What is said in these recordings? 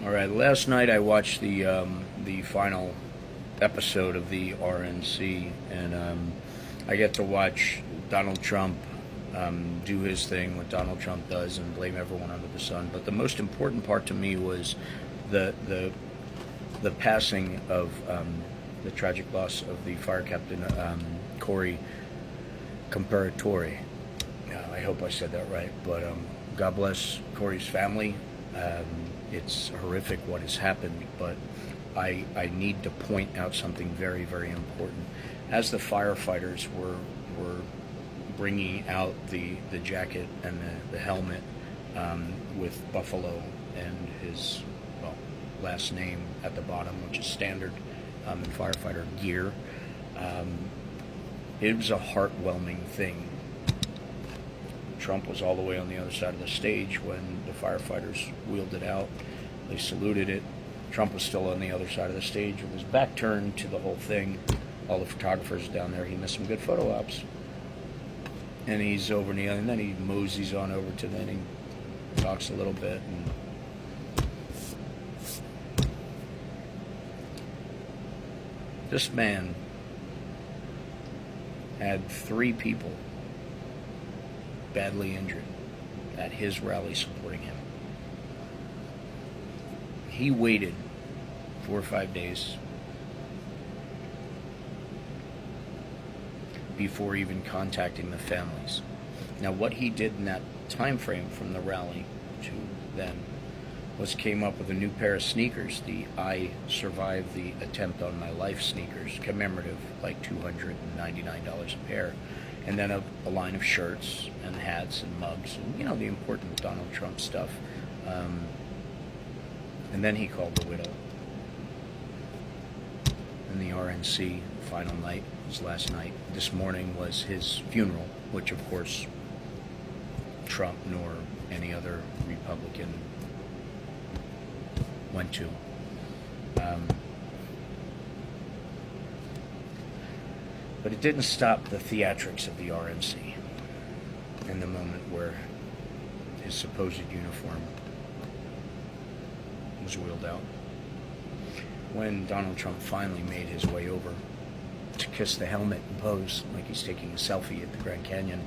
All right. Last night I watched the final episode of the RNC, and I get to watch Donald Trump do his thing, what Donald Trump does, and blame everyone under the sun. But the most important part to me was the passing of the tragic loss of the fire captain Corey Comperatore. I hope I said that right, but God bless Corey's family. It's horrific what has happened, but I need to point out something very, very important. As the firefighters were bringing out the jacket and the helmet with Buffalo and his last name at the bottom, which is standard in firefighter gear, it was a heartwarming thing. Trump was all the way on the other side of the stage when the firefighters wheeled it out. They saluted it. Trump was still on the other side of the stage with his back turned to the whole thing. All the photographers down there. He missed some good photo ops. And he's over in the other, and then he moseys on over to them and he talks a little bit. And this man had 3 people badly injured at his rally supporting him. He waited 4 or 5 days before even contacting the families. Now, what he did in that time frame from the rally to then was came up with a new pair of sneakers, the I Survived the Attempt on My Life sneakers, commemorative, like $299 a pair, and then a line of shirts and hats and mugs and, the important Donald Trump stuff. And then he called the widow. And the RNC final night was last night. This morning was his funeral, which of course Trump nor any other Republican went to. But it didn't stop the theatrics of the RNC in the moment where his supposed uniform was wheeled out. When Donald Trump finally made his way over to kiss the helmet and pose like he's taking a selfie at the Grand Canyon,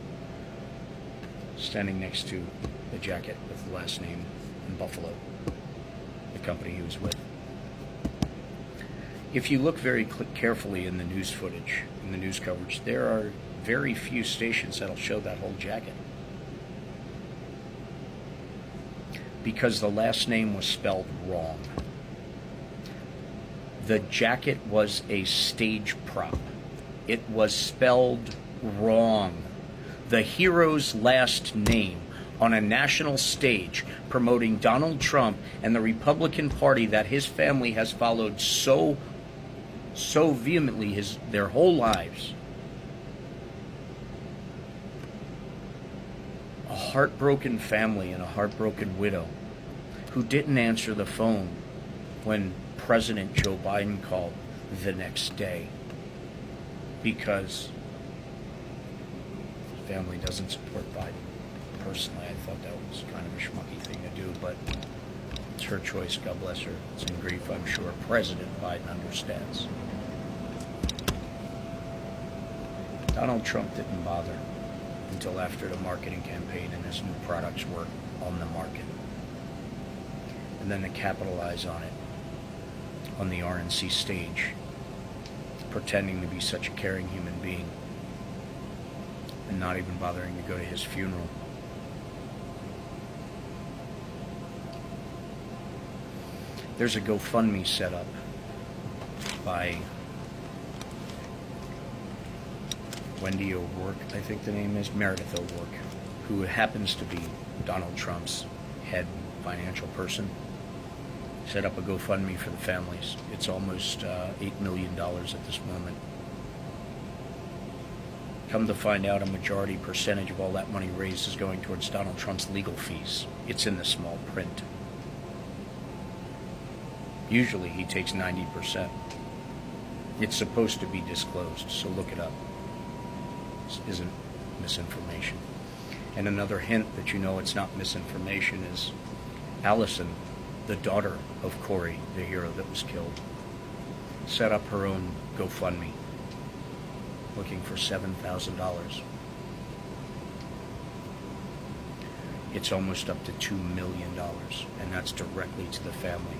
standing next to the jacket with the last name in Buffalo, the company he was with. If you look very carefully in the news footage, in the news coverage, there are very few stations that'll show that whole jacket, because the last name was spelled wrong. The jacket was a stage prop. It was spelled wrong. The hero's last name on a national stage promoting Donald Trump and the Republican Party that his family has followed so vehemently their whole lives. A heartbroken family and a heartbroken widow who didn't answer the phone when President Joe Biden called the next day because his family doesn't support Biden. Personally, I thought that was kind of a schmucky thing to do, but it's her choice. God bless her. It's in grief, I'm sure. President Biden understands. Donald Trump didn't bother until after the marketing campaign and his new products were on the market. And then to capitalize on it on the RNC stage, pretending to be such a caring human being and not even bothering to go to his funeral. There's a GoFundMe set up by Wendy O'Rourke, I think the name is, Meredith O'Rourke, who happens to be Donald Trump's head financial person. Set up a GoFundMe for the families. It's almost $8 million at this moment. Come to find out, a majority percentage of all that money raised is going towards Donald Trump's legal fees. It's in the small print. Usually he takes 90%. It's supposed to be disclosed, so look it up. This isn't misinformation. And another hint that you know it's not misinformation is Allison, the daughter of Corey, the hero that was killed, set up her own GoFundMe looking for $7,000. It's almost up to $2 million, and that's directly to the family.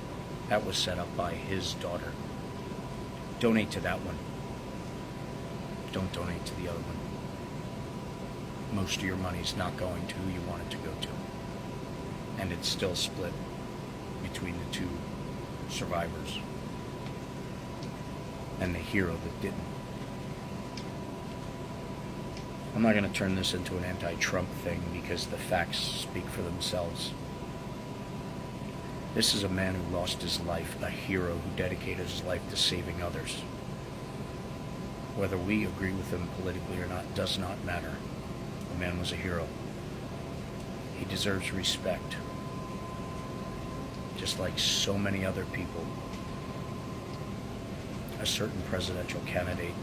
That was set up by his daughter. Donate to that one. Don't donate to the other one. Most of your money's not going to who you want it to go to. And it's still split between the two survivors and the hero that didn't. I'm not going to turn this into an anti-Trump thing because the facts speak for themselves. This is a man who lost his life, a hero who dedicated his life to saving others. Whether we agree with him politically or not does not matter. The man was a hero. He deserves respect, just like so many other people. A certain presidential candidate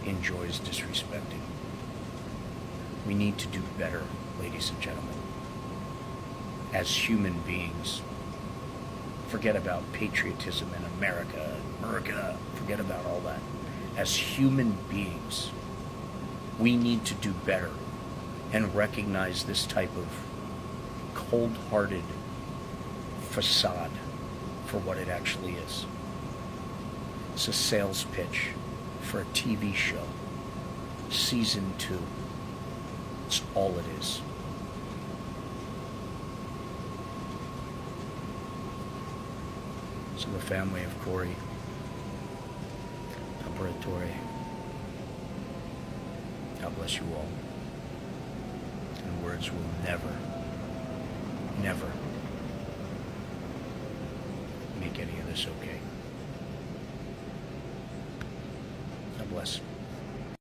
enjoys disrespecting. We need to do better, ladies and gentlemen. As human beings, forget about patriotism in America, forget about all that. As human beings, we need to do better and recognize this type of cold-hearted facade for what it actually is. It's a sales pitch for a TV show, season 2. It's all it is. So the family of Corey Comperatore, God bless you all. And words will never make any of this okay. God bless.